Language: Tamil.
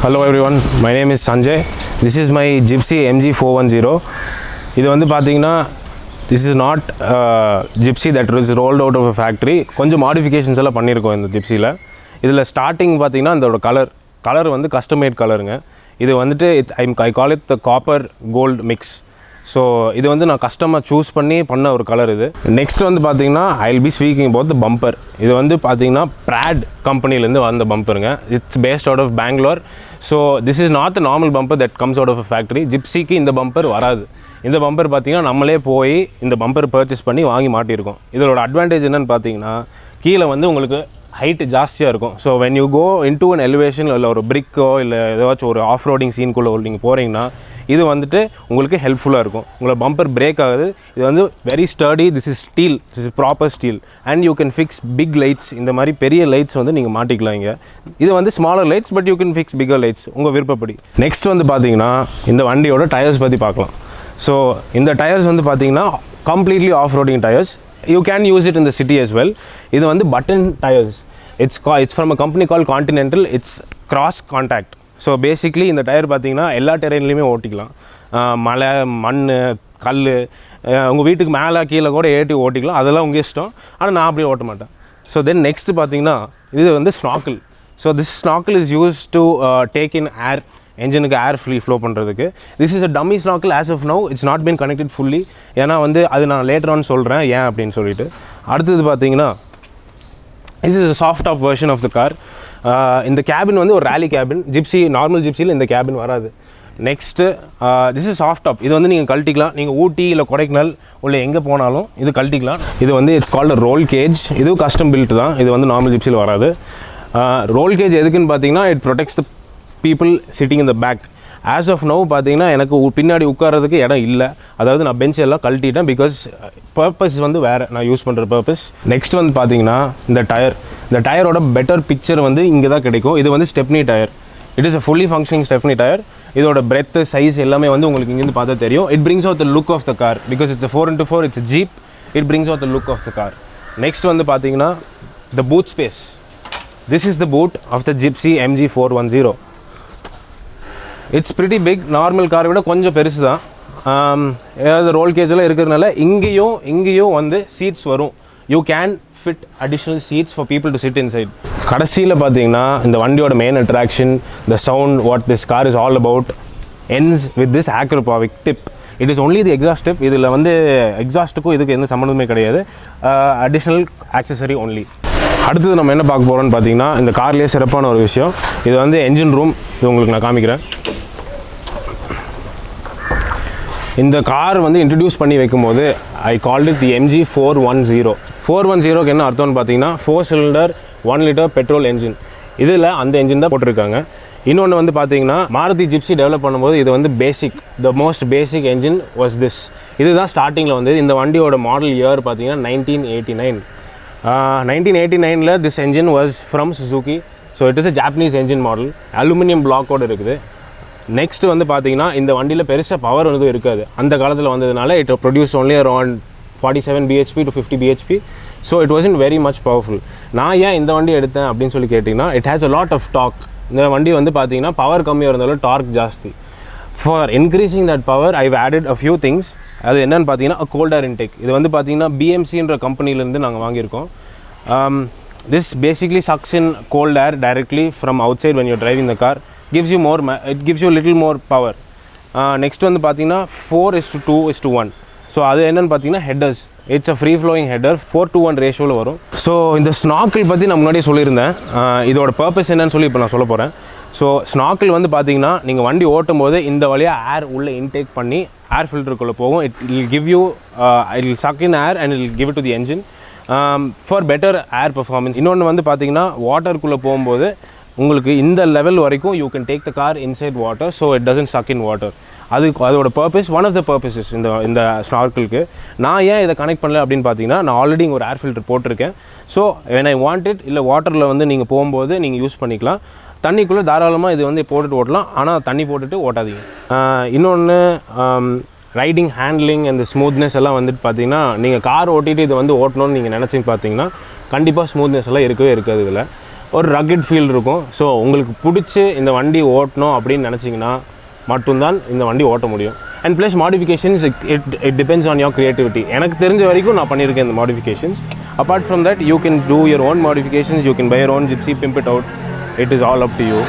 Hello everyone, my name is Sanjay. This is my Gypsy MG410. இது வந்து பார்த்தீங்கன்னா this is not Gypsy that was rolled out of a factory. கொஞ்சம் modifications எல்லாம் பண்ணியிருக்கோம் இந்த Gypsyல. இதில் ஸ்டார்டிங் பார்த்தீங்கன்னா இதோட கலர் வந்து கஸ்டம் மேட் கலருங்க. இது வந்துட்டு I call it the copper gold mix. So இது வந்து நான் கஸ்டமாக சூஸ் பண்ண ஒரு கலர் இது. நெக்ஸ்ட் வந்து பார்த்தீங்கன்னா I will be speaking about the bumper. இது வந்து பார்த்தீங்கன்னா ப்ராட் கம்பெனிலேருந்து வந்த பம்பருங்க. It's based out of Bangalore. So this is not the normal bumper that comes out of a factory. ஜிப்சிக்கு இந்த பம்பர் வராது. இந்த பம்பர் பார்த்தீங்கன்னா நம்மளே போய் இந்த பம்பர் பர்ச்சேஸ் பண்ணி வாங்கி மாட்டியிருக்கோம். இதோட அட்வான்டேஜ் என்னென்னு பார்த்தீங்கன்னா கீழே வந்து உங்களுக்கு ஹைட் ஜாஸ்தியாக இருக்கும். So when you go into an elevation இல்லை ஒரு பிரிக்கோ இல்லை ஏதாச்சும் ஒரு ஆஃப் ரோடிங் சீனுக்குள்ளே நீங்கள் போகிறீங்கன்னா இது வந்துட்டு உங்களுக்கு ஹெல்ப்ஃபுல்லாக இருக்கும். உங்களை பம்பர் பிரேக் ஆகுது. இது வந்து very sturdy. This is steel, this is proper steel. And you can fix big lights. இந்த மாதிரி பெரிய லைட்ஸ் வந்து நீங்கள் மாட்டிக்கலாம். இங்கே இது வந்து smaller lights, but you can fix bigger lights உங்கள் விருப்பப்படி. நெக்ஸ்ட் வந்து பார்த்தீங்கன்னா இந்த வண்டியோட டயர்ஸ் பற்றி பார்க்கலாம். ஸோ இந்த டயர்ஸ் வந்து பார்த்தீங்கன்னா completely of roading tyres. You can use it in the city as well. இது வந்து button tyres. It's from a company call continental. It's cross contact. So basically இந்த டயர் பார்த்தீங்கன்னா எல்லா டெரெயின்லையுமே ஓட்டிக்கலாம். மலை, மண், கல், உங்கள் வீட்டுக்கு மேலே கீழே கூட ஏற்றி ஓட்டிக்கலாம். அதெல்லாம் உங்கள் இஷ்டம். ஆனால் நான் அப்படியே ஓட்ட மாட்டேன். ஸோ தென் நெக்ஸ்ட் பார்த்தீங்கன்னா இது வந்து snorkel. So this snorkel is use to take in air. என்ஜினுக்கு ஏர் ஃப்ளோ பண்ணுறதுக்கு. This is a dummy snorkel. As of now it's not been connected fully. ஏன்னா வந்து அது நான் லேட்டர் ஆன் சொல்கிறேன் ஏன் அப்படின்னு சொல்லிட்டு. அடுத்தது பார்த்தீங்கன்னா this is a soft top version of the car. இந்த கேபின் வந்து ஒரு ரேலி கேபின். ஜிப்சி நார்மல் ஜிப்சியில் இந்த கேபின் வராது. Next this is soft top. இது வந்து நீங்கள் கழட்டிக்கலாம். நீங்கள் ஊட்டி இல்லை கொடைக்கானல் உள்ள எங்கே போனாலும் இது கழட்டிக்கலாம். இது வந்து it's called a roll cage. இதுவும் கஸ்டம் பில்ட் தான். இது வந்து நார்மல் ஜிப்சியில் வராது. ரோல் கேஜ் எதுக்குன்னு பார்த்தீங்கன்னா it protects the people sitting in the back. As of now பார்த்தீங்கன்னா எனக்கு பின்னாடி உட்காரதுக்கு இடம் இல்லை. அதாவது நான் பெஞ்ச் எல்லாம் கழட்டிட்டேன். பிகாஸ் பர்பஸ் வந்து வேறு, நான் யூஸ் பண்ணுற பர்பஸ். நெக்ஸ்ட் வந்து பார்த்தீங்கன்னா இந்த டயரோட பெட்டர் பிக்சர் வந்து இங்கே தான் கிடைக்கும். இது வந்து stepney tyre. It is a fully functioning stepney tyre. இதோட பிரெத், சைஸ் எல்லாமே வந்து உங்களுக்கு இங்கேருந்து பார்த்தா தெரியும். It brings out the look of the car. Because it's 4x4, it's jeep. It brings out the look of the car. Next வந்து பார்த்தீங்கன்னா the boot space. This is the boot of the Gypsy MG410. It's pretty big. Normal காரை விட கொஞ்சம் பெருசு தான். ஏதாவது ரோல் கேஜெல்லாம் இருக்கிறதுனால இங்கேயும் வந்து சீட்ஸ் வரும். You can fit additional seeds for people to sit inside. கடைசியில் பார்த்தீங்கன்னா இந்த வண்டியோட main attraction, the sound, what this car is all about ends with this acropovic tip. It is only the exhaust tip. இதில் வந்து எக்ஸாஸ்ட்டுக்கும் இதுக்கு எந்த சம்மந்தமே கிடையாது. Additional accessory only. அடுத்தது நம்ம என்ன பார்க்க போகிறோம்னு பார்த்தீங்கன்னா இந்த கார்லேயே சிறப்பான ஒரு விஷயம். இது வந்து என்ஜின் ரூம். இது உங்களுக்கு நான் காமிக்கிறேன். இந்த கார் வந்து இன்ட்ரடியூஸ் பண்ணி வைக்கும்போது I called it the MG410. 410க்கு என்ன அர்த்தம்னு பார்த்தீங்கன்னா 4 சிலிண்டர் 1 லிட்டர் பெட்ரோல் என்ஜின். இதில் அந்த என்ஜின் தான் போட்டிருக்காங்க. இன்னொன்று வந்து பார்த்தீங்கன்னா மாருதி ஜிப்சி டெவலப் பண்ணும்போது இது வந்து the most basic engine was this. இதுதான் ஸ்டார்டிங்கில் வந்து இந்த வண்டியோட மாடல் இயர் பார்த்தீங்கன்னா 1989. 1989 this engine was from Suzuki. So it is a Japanese engine model. Aluminium பிளாக்கோடு இருக்குது. நெக்ஸ்ட் வந்து பார்த்தீங்கன்னா இந்த வண்டியில் பெருசாக பவர் வந்து இருக்காது. அந்த காலத்தில் வந்ததுனால it produce only around 47 bhp to 50 bhp. So it wasn't very much powerful. நான் ஏன் இந்த வண்டி எடுத்தேன் அப்படின்னு சொல்லி கேட்டிங்கன்னா it has a lot of torque. இந்த வண்டி வந்து பார்த்தீங்கன்னா பவர் கம்மியாக இருந்தாலும் டார்க் ஜாஸ்தி. For increasing that power I've added a few things. அது என்னென்னு பார்த்தீங்கன்னா கோல்ட் ஏர் இன்டேக். இது வந்து பார்த்தீங்கன்னா BMCன்ற கம்பெனிலேருந்து நாங்கள் வாங்கியிருக்கோம். This basically sucks in cold air directly from outside when you're driving the car. It gives you little more power. Next வந்து பார்த்தீங்கன்னா 4:2:1. ஸோ அது என்னென்னு பார்த்தீங்கன்னா headers. It's a free flowing header. 4:1 ரேஷியோவில் வரும். ஸோ இந்த ஸ்நாக்கிள் பற்றி நான் முன்னாடியே சொல்லியிருந்தேன். இதோட பர்பஸ் என்னன்னு சொல்லி இப்போ நான் சொல்ல போகிறேன். ஸோ ஸ்நாக்கிள் வந்து பார்த்தீங்கன்னா நீங்கள் வண்டி ஓட்டும் போது இந்த வழியாக ஏர் உள்ளே இன்டேக் பண்ணி ஏர் ஃபில்டருக்குள்ளே போகும். It will give you it will suck in air and it will give it to the engine for better air performance. இன்னொன்று வந்து பார்த்தீங்கன்னா வாட்டருக்குள்ளே போகும்போது உங்களுக்கு இந்த லெவல் வரைக்கும் you can take the car inside water. So it doesn't suck in water. அதோட purpose, one of the purposes இந்த ஸ்நார்க்கிளுக்கு. நான் ஏன் இதை கனெக்ட் பண்ணல அப்படின்னு பார்த்தீங்கன்னா நான் ஆல்ரெடி ஒரு ஏர் ஃபில்டர் போட்டிருக்கேன். So when I want it இல்லை வாட்டரில் வந்து நீங்கள் போகும்போது நீங்கள் யூஸ் பண்ணிக்கலாம். தண்ணிக்குள்ளே தாராளமாக இது வந்து போட்டுட்டு ஓட்டலாம். ஆனால் தண்ணி போட்டுட்டு ஓட்டாதீங்க. இன்னொன்று ரைடிங், ஹேண்ட்லிங், அந்த ஸ்மூத்னஸ் எல்லாம் வந்துட்டு பார்த்தீங்கன்னா நீங்கள் கார் ஓட்டிட்டு இது வந்து ஓட்டணும்னு நீங்கள் நினச்சின்னு பார்த்தீங்கன்னா கண்டிப்பாக ஸ்மூத்னஸ் எல்லாம் இருக்கவே இருக்காது இதில். ஒரு ரக்கட் ஃபீல் இருக்கும். ஸோ உங்களுக்கு பிடிச்சி இந்த வண்டி ஓட்டணும் அப்படின்னு நினச்சிங்கன்னா மட்டும்தான் இந்த வண்டி ஓட்ட முடியும். And plus modifications it depends on your creativity. எனக்கு தெரிஞ்ச வரைக்கும் நான் பண்ணியிருக்கேன் இந்த modifications. Apart from that you can do your own modifications, you can buy your own Gypsy, pimp it out. It is all up to you.